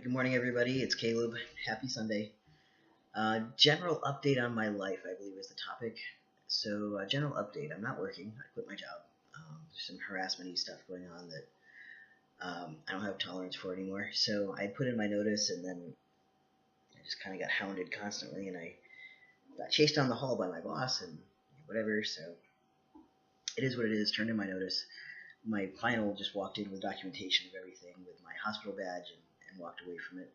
Alright, good morning everybody, it's Caleb. Happy Sunday. General update on my life, I believe is the topic. So, general update, I'm not working, I quit my job. There's some harassment-y stuff going on that I don't have tolerance for anymore. So I put in my notice and then I just kind of got hounded constantly and I got chased down the hall by my boss and whatever, so it is what it is, turned in my notice. My final just walked in with documentation of everything with my hospital badge and walked away from it.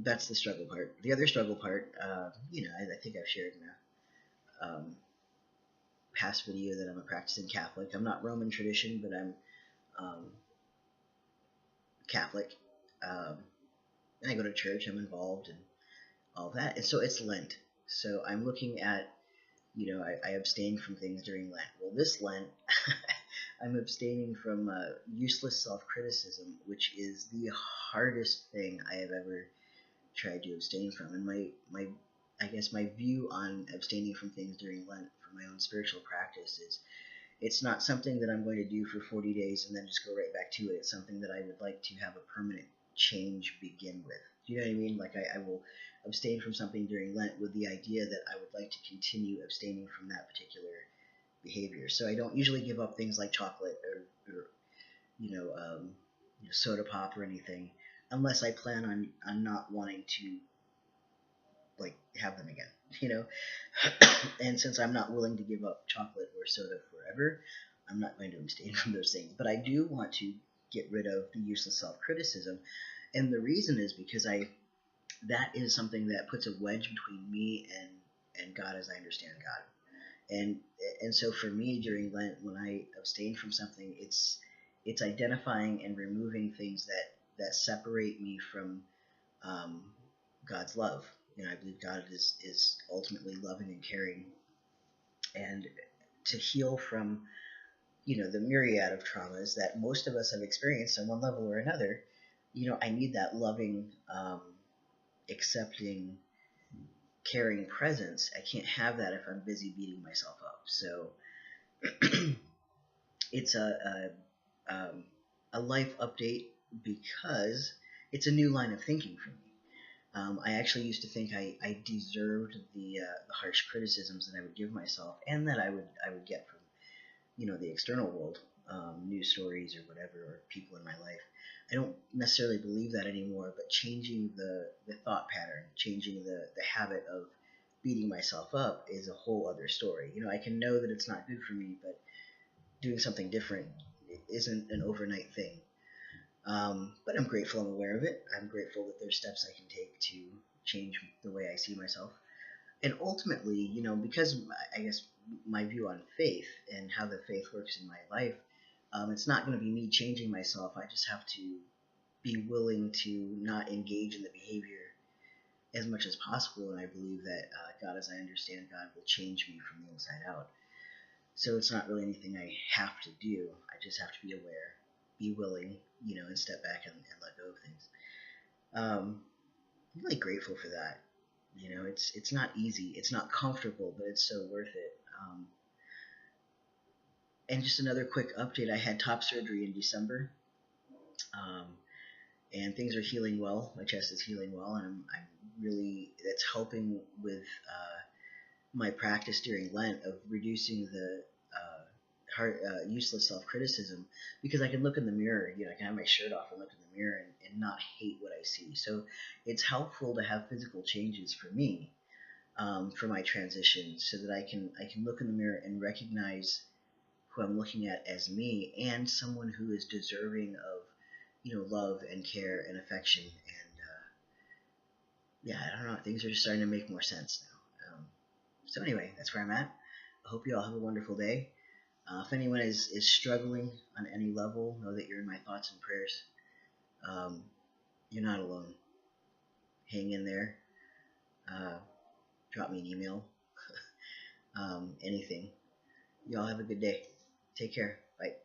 That's the struggle part. The other struggle part, I think I've shared in a past video that I'm a practicing Catholic. I'm not Roman tradition, but I'm Catholic. And I go to church, I'm involved and all of that. And so it's Lent. So I'm looking at, I abstain from things during Lent. Well, this Lent, I'm abstaining from useless self-criticism, which is the hardest thing I have ever tried to abstain from. And my view on abstaining from things during Lent for my own spiritual practice is it's not something that I'm going to do for 40 days and then just go right back to it. It's something that I would like to have a permanent change begin with. Do you know what I mean? Like I will abstain from something during Lent with the idea that I would like to continue abstaining from that particular behavior. So I don't usually give up things like chocolate or soda pop or anything unless I plan on not wanting to have them again, and since I'm not willing to give up chocolate or soda forever, I'm not going to abstain from those things. But I do want to get rid of the useless self-criticism, and the reason is because that is something that puts a wedge between me and God as I understand God. And so for me during Lent, when I abstain from something, it's identifying and removing things that separate me from God's love. I believe God is ultimately loving and caring, and to heal from the myriad of traumas that most of us have experienced on one level or another, I need that loving, accepting, caring presence. I can't have that if I'm busy beating myself up. So it's a life update because it's a new line of thinking for me. I actually used to think I deserved the harsh criticisms that I would give myself and that I would get from the external world, news stories or whatever, or people in my life. I don't necessarily believe that anymore, but changing the thought pattern, changing the habit of beating myself up is a whole other story. I can know that it's not good for me, but doing something different isn't an overnight thing. But I'm grateful I'm aware of it. I'm grateful that there's steps I can take to change the way I see myself. And ultimately, because I guess my view on faith and how the faith works in my life, it's not going to be me changing myself. I just have to be willing to not engage in the behavior as much as possible. And I believe that God, as I understand God, will change me from the inside out. So it's not really anything I have to do. I just have to be aware, be willing, and step back and let go of things. I'm really grateful for that. It's not easy, it's not comfortable, but it's so worth it. And just another quick update, I had top surgery in December, and things are healing well. My chest is healing well, and I'm really, that's helping with my practice during Lent of reducing the useless self-criticism, because I can look in the mirror, I can have my shirt off and look in the mirror and not hate what I see. So it's helpful to have physical changes for me, for my transition, so that I can look in the mirror and recognize who I'm looking at as me and someone who is deserving of love and care and affection. And I don't know, things are just starting to make more sense now. So anyway, that's where I'm at. I hope you all have a wonderful day. If anyone is struggling on any level, know that you're in my thoughts and prayers. You're not alone. Hang in there. Drop me an email. Anything. You all have a good day. Take care. Bye.